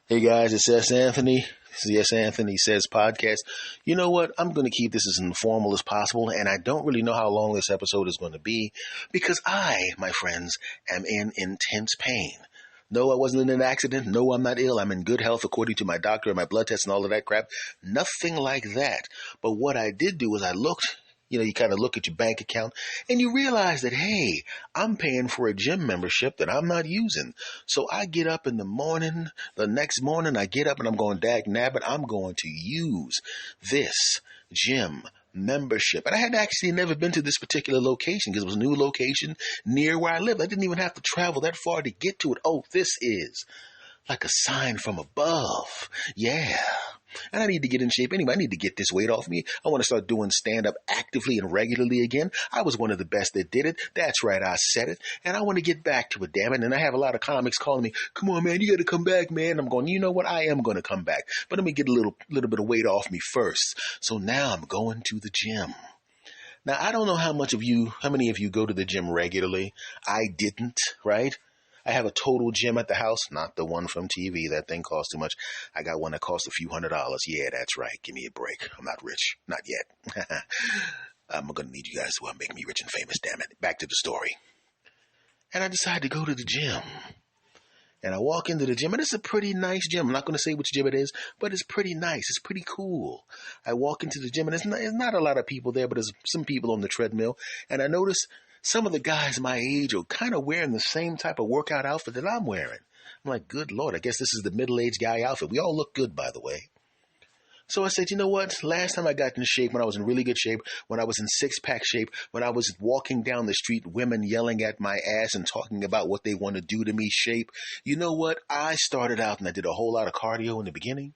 Hey guys, it's S. Anthony. It's the S. Anthony Says podcast. You know what? I'm going to keep this as informal as possible, and I don't really know how long this episode is going to be because I, my friends, am in intense pain. No, I wasn't in an accident. No, I'm not ill. I'm in good health according to my doctor and my blood tests and all of that crap. Nothing like that. But what I did do was I looked. You kind of look at your bank account and you realize that, hey, I'm paying for a gym membership that I'm not using. So I get up in the morning, the next morning I get up and I'm going, dag nabbit, I'm going to use this gym membership. And I had actually never been to this particular location because it was a new location near where I lived. I didn't even have to travel that far to get to it. Oh, this is like a sign from above. Yeah. And I need to get in shape anyway. I need to get this weight off me. I want to start doing stand-up actively and regularly again. I was one of the best that did it. That's right, I said it. And I want to get back to it, damn it. And I have a lot of comics calling me, come on, man, you got to come back, man. I'm going, you know what? I am going to come back. But let me get a little bit of weight off me first. So now I'm going to the gym. Now, I don't know how many of you go to the gym regularly. I didn't, right? I have a total gym at the house, not the one from TV. That thing costs too much. I got one that costs a few $100s. Yeah, that's right. Give me a break. I'm not rich. Not yet. I'm going to need you guys to make me rich and famous, damn it. Back to the story. And I decided to go to the gym. And I walk into the gym, and it's a pretty nice gym. I'm not going to say which gym it is, but it's pretty nice. It's pretty cool. I walk into the gym, and there's not a lot of people there, but there's some people on the treadmill. And I notice some of the guys my age are kind of wearing the same type of workout outfit that I'm wearing. I'm like, good Lord, I guess this is the middle-aged guy outfit. We all look good, by the way. So I said, you know what? Last time I got in shape, when I was in really good shape, when I was in six-pack shape, when I was walking down the street, women yelling at my ass and talking about what they want to do to me shape, you know what? I started out and I did a whole lot of cardio in the beginning.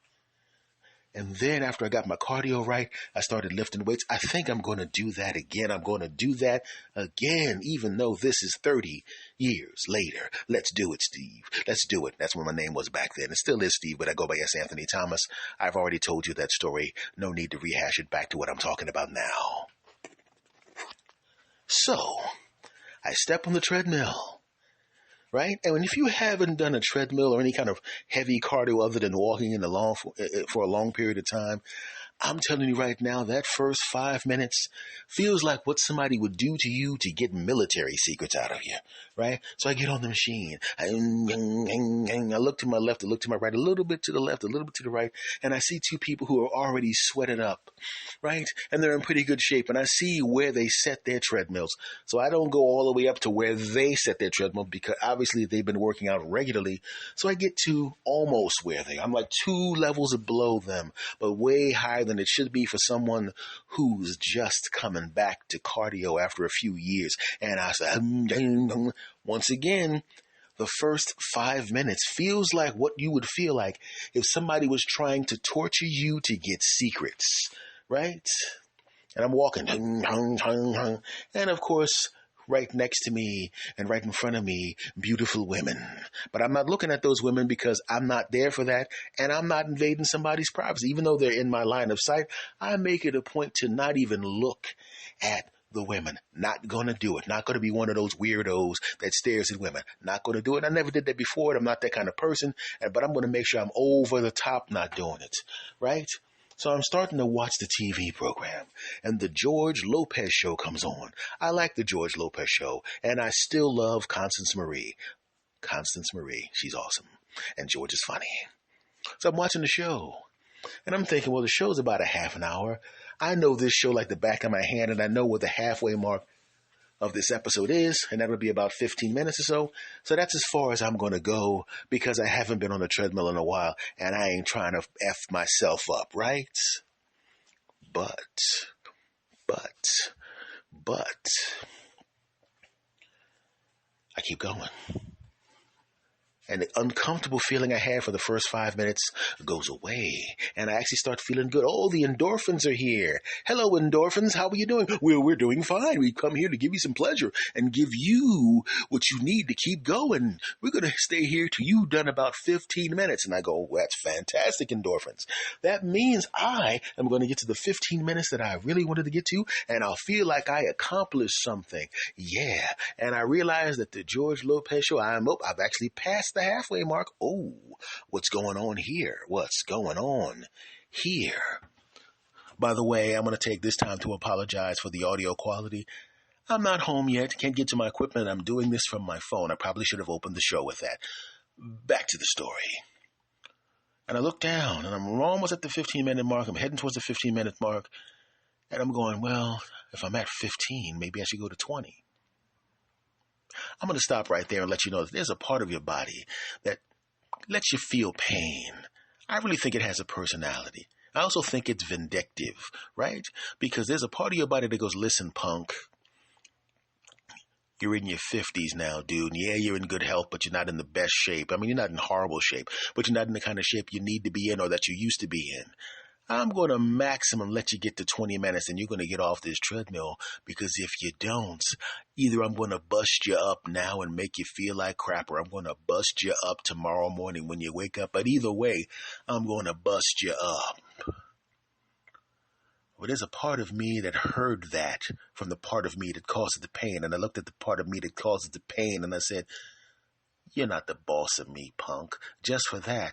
And then after I got my cardio right, I started lifting weights. I think I'm going to do that again. I'm going to do that again, even though this is 30 years later. Let's do it, Steve. Let's do it. That's what my name was back then. It still is Steve, but I go by S. Anthony Thomas. I've already told you that story. No need to rehash it back to what I'm talking about now. So, I step on the treadmill. Right? And if you haven't done a treadmill or any kind of heavy cardio other than walking for a long period of time, I'm telling you right now, that first 5 minutes feels like what somebody would do to you to get military secrets out of you, right? So I get on the machine. I look to my left, I look to my right, a little bit to the left, a little bit to the right, and I see two people who are already sweated up, right? And they're in pretty good shape, and I see where they set their treadmills. So I don't go all the way up to where they set their treadmill because obviously they've been working out regularly. So I get to almost where they are. I'm like 2 levels below them, but way higher than it should be for someone who's just coming back to cardio after a few years. And I said, once again, the first 5 minutes feels like what you would feel like if somebody was trying to torture you to get secrets, right? And I'm walking, and of course, right next to me and right in front of me, beautiful women. But I'm not looking at those women because I'm not there for that, and I'm not invading somebody's privacy. Even though they're in my line of sight, I make it a point to not even look at the women. Not going to do it. Not going to be one of those weirdos that stares at women. Not going to do it. I never did that before, and I'm not that kind of person, but I'm going to make sure I'm over the top not doing it, right? So I'm starting to watch the TV program, and the George Lopez show comes on. I like the George Lopez show, and I still love Constance Marie. Constance Marie, she's awesome, and George is funny. So I'm watching the show, and I'm thinking, well, the show's about a half an hour. I know this show like the back of my hand, and I know what the halfway mark of this episode is, and that'll be about 15 minutes or so. So that's as far as I'm going to go because I haven't been on the treadmill in a while, and I ain't trying to F myself up, right? But, I keep going. And the uncomfortable feeling I had for the first 5 minutes goes away. And I actually start feeling good. Oh, the endorphins are here. Hello, endorphins. How are you doing? Well, we're doing fine. We come here to give you some pleasure and give you what you need to keep going. We're going to stay here till you've done about 15 minutes. And I go, well, that's fantastic, endorphins. That means I am going to get to the 15 minutes that I really wanted to get to, and I'll feel like I accomplished something. Yeah. And I realized that the George Lopez show, I've actually passed the halfway mark. Oh, what's going on here? What's going on here? By the way, I'm going to take this time to apologize for the audio quality. I'm not home yet, can't get to my equipment. I'm doing this from my phone. I probably should have opened the show with that. Back to the story. And I look down, and I'm almost at the 15-minute mark. I'm heading towards the 15-minute mark. And I'm going, well, if I'm at 15, maybe I should go to 20. I'm going to stop right there and let you know that there's a part of your body that lets you feel pain. I really think it has a personality. I also think it's vindictive, right? Because there's a part of your body that goes, listen, punk, you're in your 50s now, dude. Yeah, you're in good health, but you're not in the best shape. I mean, you're not in horrible shape, but you're not in the kind of shape you need to be in or that you used to be in. I'm going to maximum let you get to 20 minutes and you're going to get off this treadmill, because if you don't, either I'm going to bust you up now and make you feel like crap, or I'm going to bust you up tomorrow morning when you wake up. But either way, I'm going to bust you up. Well, there's a part of me that heard that from the part of me that causes the pain. And I looked at the part of me that causes the pain and I said, you're not the boss of me, punk. Just for that,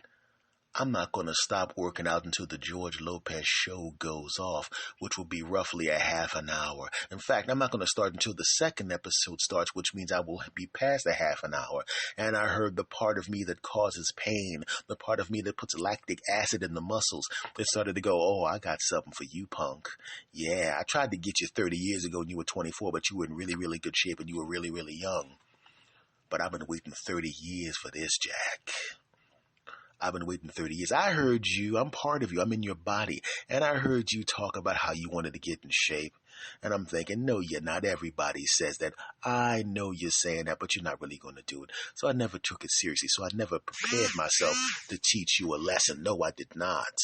I'm not going to stop working out until the George Lopez show goes off, which will be roughly a half an hour. In fact, I'm not going to start until the second episode starts, which means I will be past a half an hour. And I heard the part of me that causes pain, the part of me that puts lactic acid in the muscles. It started to go, oh, I got something for you, punk. Yeah, I tried to get you 30 years ago when you were 24, but you were in really, really good shape and you were really, really young. But I've been waiting 30 years for this, Jack. I've been waiting 30 years. I heard you. I'm part of you. I'm in your body. And I heard you talk about how you wanted to get in shape. And I'm thinking, no, you're not. Everybody says that. I know you're saying that, but you're not really going to do it. So I never took it seriously. So I never prepared myself to teach you a lesson. No, I did not.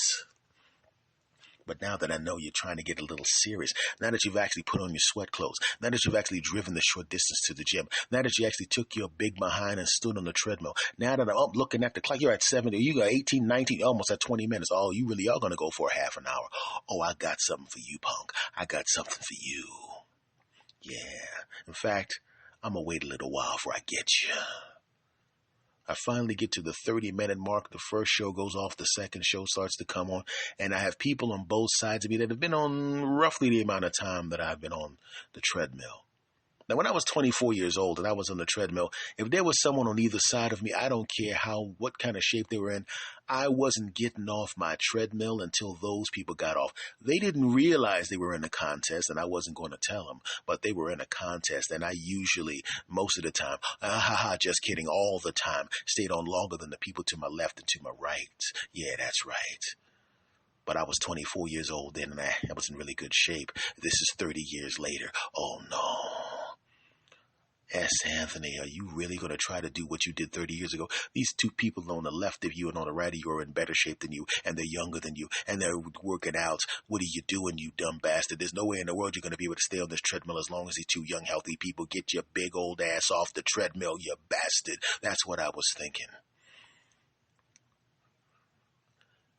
But now that I know you're trying to get a little serious, now that you've actually put on your sweat clothes, now that you've actually driven the short distance to the gym, now that you actually took your big behind and stood on the treadmill, now that I'm looking at the clock, you're at 70, you got 18, 19, almost at 20 minutes. Oh, you really are going to go for a half an hour. Oh, I got something for you, punk. I got something for you. Yeah. In fact, I'm going to wait a little while before I get you. I finally get to the 30-minute mark. The first show goes off. The second show starts to come on. And I have people on both sides of me that have been on roughly the amount of time that I've been on the treadmill. Now, when I was 24 years old and I was on the treadmill, if there was someone on either side of me, I don't care what kind of shape they were in, I wasn't getting off my treadmill until those people got off. They didn't realize they were in a contest, and I wasn't going to tell them, but they were in a contest, and I usually, most of the time, just kidding, all the time, stayed on longer than the people to my left and to my right. Yeah, that's right. But I was 24 years old then, and I was in really good shape. This is 30 years later. Oh, no. S. Anthony, are you really going to try to do what you did 30 years ago? These two people on the left of you and on the right of you are in better shape than you, and they're younger than you, and they're working out. What are you doing, you dumb bastard? There's no way in the world you're going to be able to stay on this treadmill as long as these two young, healthy people. Get your big old ass off the treadmill, you bastard. That's what I was thinking.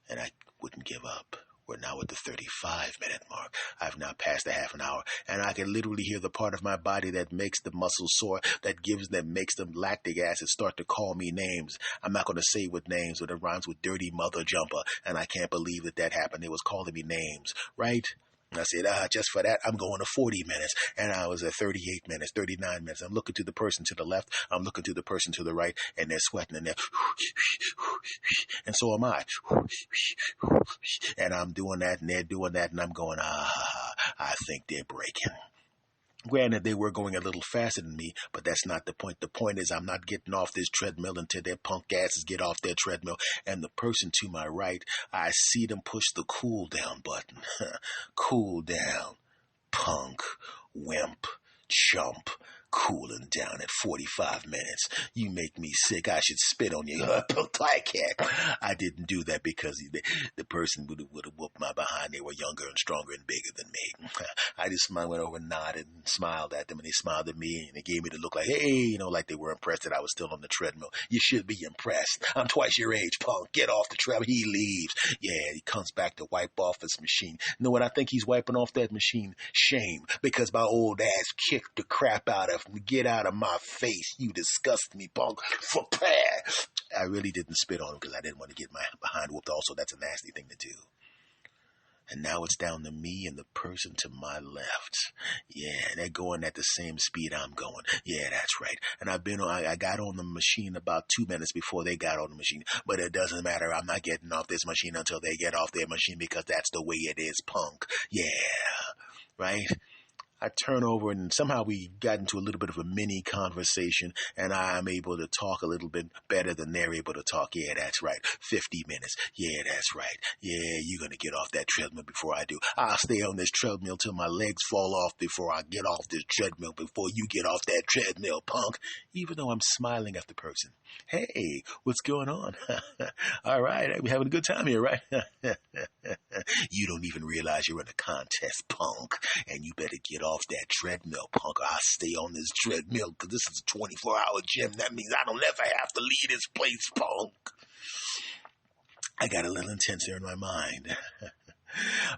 And I wouldn't give up. We're now at the 35-minute mark. I've now passed the half an hour, and I can literally hear the part of my body that makes the muscles sore, that makes them lactic acid start to call me names. I'm not going to say what names, but it rhymes with dirty mother jumper, and I can't believe that happened. It was calling me names, right? I said, just for that, I'm going to 40 minutes. And I was at 38 minutes, 39 minutes. I'm looking to the person to the left. I'm looking to the person to the right. And they're sweating and they're, and so am I. And I'm doing that and they're doing that. And I'm going, I think they're breaking. Granted, they were going a little faster than me, but that's not the point. The point is I'm not getting off this treadmill until their punk asses get off their treadmill. And the person to my right, I see them push the cool down button. Cool down, punk, wimp, chump. Cooling down at 45 minutes. You make me sick. I should spit on you. I didn't do that because the person would have whooped my behind. They were younger and stronger and bigger than me. I just went over and nodded and smiled at them, and they smiled at me, and they gave me the look like, hey, like they were impressed that I was still on the treadmill. You should be impressed. I'm twice your age, punk. Get off the treadmill. He leaves. Yeah, he comes back to wipe off his machine. You know what I think he's wiping off that machine? Shame, because my old ass kicked the crap out of left. Get out of my face. You disgust me, punk. I really didn't spit on him because I didn't want to get my behind whooped. Also, that's a nasty thing to do. And now it's down to me and the person to my left. Yeah, they're going at the same speed I'm going. Yeah, that's right. And I got on the machine about 2 minutes before they got on the machine. But it doesn't matter. I'm not getting off this machine until they get off their machine because that's the way it is, punk. Yeah, right? I turn over and somehow we got into a little bit of a mini conversation and I'm able to talk a little bit better than they're able to talk. Yeah, that's right. 50 minutes. Yeah, that's right. Yeah, you're going to get off that treadmill before I do. I'll stay on this treadmill till my legs fall off before I get off this treadmill before you get off that treadmill, punk. Even though I'm smiling at the person. Hey, what's going on? All right, we're having a good time here, right? You don't even realize you're in a contest, punk, and you better get off that treadmill, punk. I'll stay on this treadmill because this is a 24-hour gym. That means I don't ever have to leave this place, punk. I got a little intense there in my mind.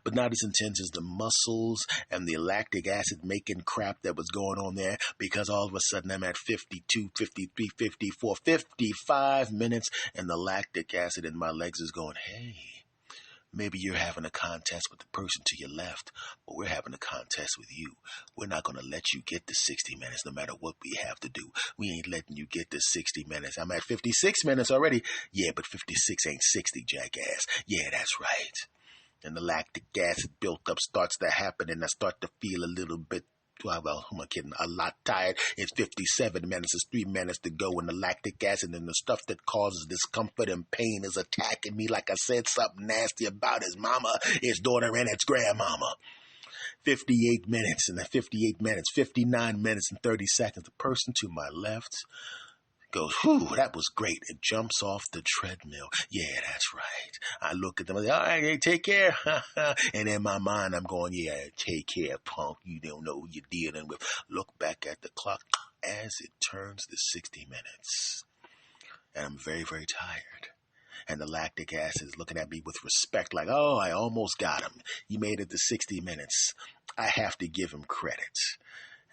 But not as intense as the muscles and the lactic acid making crap that was going on there, because all of a sudden I'm at 52, 53, 54, 55 minutes and the lactic acid in my legs is going, hey, maybe you're having a contest with the person to your left, but we're having a contest with you. We're not going to let you get to 60 minutes no matter what we have to do. We ain't letting you get to 60 minutes. I'm at 56 minutes already. Yeah, but 56 ain't 60, jackass. Yeah, that's right. And the lactic acid built up starts to happen, and I start to feel a little bit, well, who am I kidding? A lot tired. It's 57 minutes. It's 3 minutes to go, and the lactic acid and the stuff that causes discomfort and pain is attacking me like I said something nasty about his mama, his daughter, and its grandmama. 58 minutes, and then 58 minutes, 59 minutes and 30 seconds. The person to my left goes, whew, that was great, and jumps off the treadmill. Yeah, that's right. I look at them and say, all right, hey, take care. And in my mind, I'm going, yeah, take care, punk. You don't know who you're dealing with. Look back at the clock as it turns to 60 minutes. And I'm very, very tired. And the lactic acid is looking at me with respect, like, oh, I almost got him. He made it to 60 minutes. I have to give him credit.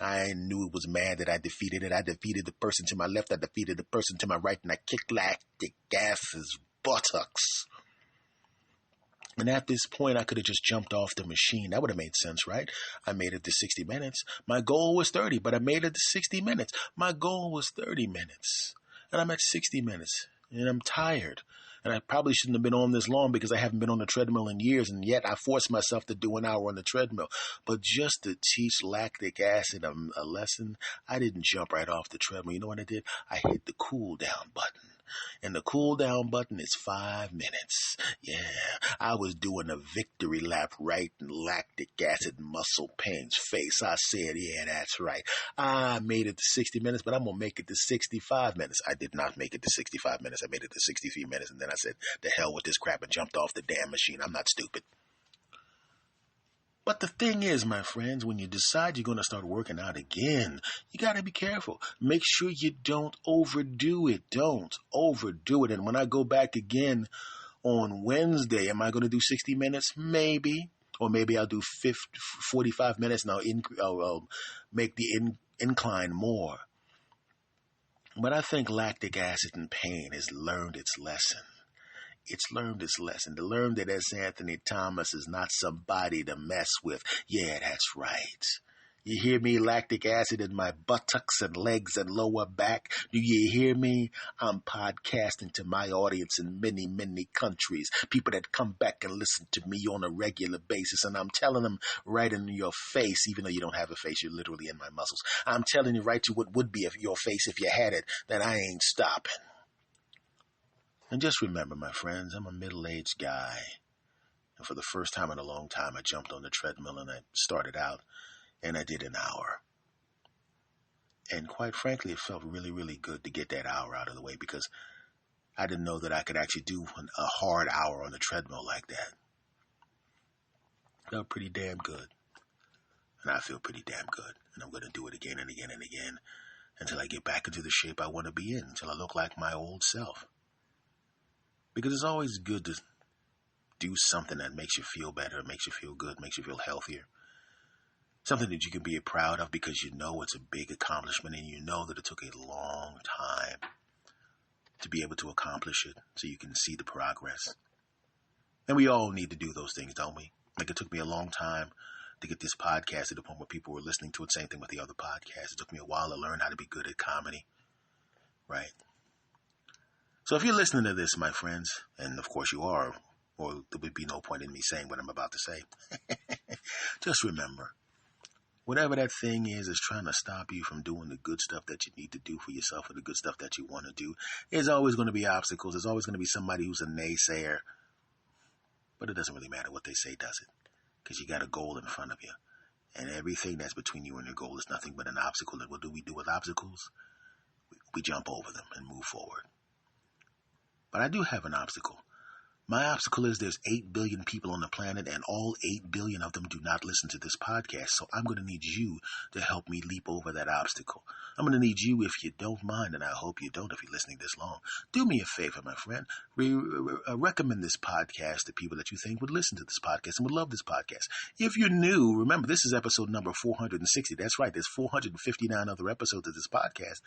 I knew it was mad that I defeated it. I defeated the person to my left. I defeated the person to my right. And I kicked lactic acid's buttocks. And at this point, I could have just jumped off the machine. That would have made sense, right? I made it to 60 minutes. My goal was 30, but I made it to 60 minutes. My goal was 30 minutes. And I'm at 60 minutes. And I'm tired. And I probably shouldn't have been on this long because I haven't been on the treadmill in years, and yet I forced myself to do an hour on the treadmill. But just to teach lactic acid a lesson, I didn't jump right off the treadmill. You know what I did? I hit the cool down button. And the cool down button is 5 minutes. Yeah, I was doing a victory lap right in lactic acid muscle pain's face. I said, yeah, that's right. I made it to 60 minutes, but I'm going to make it to 65 minutes. I did not make it to 65 minutes. I made it to 63 minutes. And then I said, the hell with this crap, and jumped off the damn machine. I'm not stupid. But the thing is, my friends, when you decide you're going to start working out again, you got to be careful. Make sure you don't overdo it. Don't overdo it. And when I go back again on Wednesday, am I going to do 60 minutes? Maybe. Or maybe I'll do 45 minutes and I'll make the incline more. But I think lactic acid and pain has learned its lesson. It's learned its lesson. To learn that S. Anthony Thomas is not somebody to mess with. Yeah, that's right. You hear me? Lactic acid in my buttocks and legs and lower back. Do you hear me? I'm podcasting to my audience in many, many countries. People that come back and listen to me on a regular basis. And I'm telling them right in your face, even though you don't have a face, you're literally in my muscles. I'm telling you right to what would be your face if you had it, that I ain't stopping. And just remember, my friends, I'm a middle-aged guy. And for the first time in a long time, I jumped on the treadmill and I started out and I did an hour. And quite frankly, it felt really, really good to get that hour out of the way because I didn't know that I could actually do a hard hour on the treadmill like that. It felt pretty damn good. And I feel pretty damn good. And I'm going to do it again and again and again until I get back into the shape I want to be in, until I look like my old self. Because it's always good to do something that makes you feel better, makes you feel good, makes you feel healthier. something that you can be proud of because you know it's a big accomplishment and you know that it took a long time to be able to accomplish it so you can see the progress. And we all need to do those things, don't we? Like, it took me a long time to get this podcast to the point where people were listening to it. Same thing with the other podcasts. It took me a while to learn how to be good at comedy, right? So if you're listening to this, my friends, and of course you are, or there would be no point in me saying what I'm about to say, just remember, whatever that thing is trying to stop you from doing the good stuff that you need to do for yourself or the good stuff that you want to do. There's always going to be obstacles. There's always going to be somebody who's a naysayer. But it doesn't really matter what they say, does it? Because you got a goal in front of you. And everything that's between you and your goal is nothing but an obstacle. And what do we do with obstacles? We jump over them and move forward. But I do have an obstacle. My obstacle is there's 8 billion people on the planet, and all 8 billion of them do not listen to this podcast. So I'm going to need you to help me leap over that obstacle. I'm going to need you, if you don't mind, and I hope you don't if you're listening this long. Do me a favor, my friend. Recommend this podcast to people that you think would listen to this podcast and would love this podcast. If you're new, remember, this is episode number 460. That's right. There's 459 other episodes of this podcast.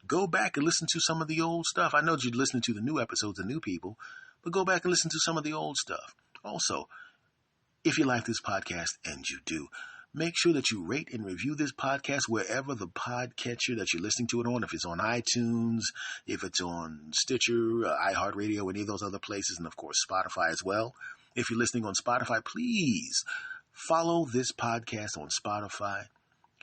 Go back and listen to some of the old stuff. I know that you're listening to the new episodes, the new people, but go back and listen to some of the old stuff. Also, if you like this podcast, and you do, make sure that you rate and review this podcast wherever the podcatcher that you're listening to it on, if it's on iTunes, if it's on Stitcher, iHeartRadio, any of those other places, and of course Spotify as well. If you're listening on Spotify, please follow this podcast on Spotify.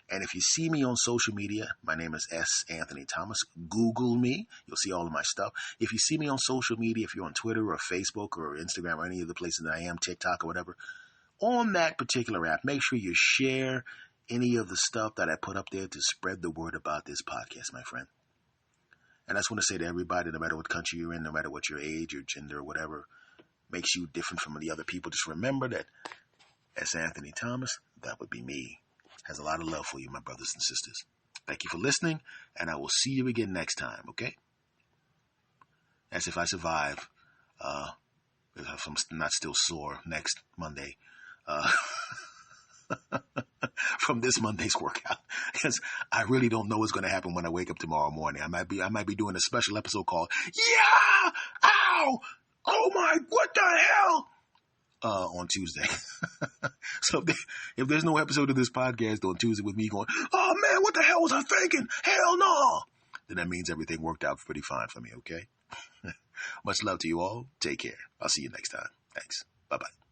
And if you see me on social media, my name is S. Anthony Thomas. Google me. You'll see all of my stuff. If you see me on social media, if you're on Twitter or Facebook or Instagram or any of the places that I am, TikTok or whatever, on that particular app, make sure you share any of the stuff that I put up there to spread the word about this podcast, my friend. And I just want to say to everybody, no matter what country you're in, no matter what your age or gender or whatever makes you different from the other people, just remember that S. Anthony Thomas, that would be me, has a lot of love for you, my brothers and sisters. Thank you for listening, and I will see you again next time, okay? As if I survive, if I'm not still sore next Monday, from this Monday's workout, because I really don't know what's going to happen when I wake up tomorrow morning. I might be doing a special episode called, Yeah! Ow! Oh my, what the hell? On Tuesday. So if there's no episode of this podcast on Tuesday with me going, oh man, what the hell was I thinking? Hell no! Then that means everything worked out pretty fine for me, okay? Much love to you all. Take care. I'll see you next time. Thanks. Bye-bye.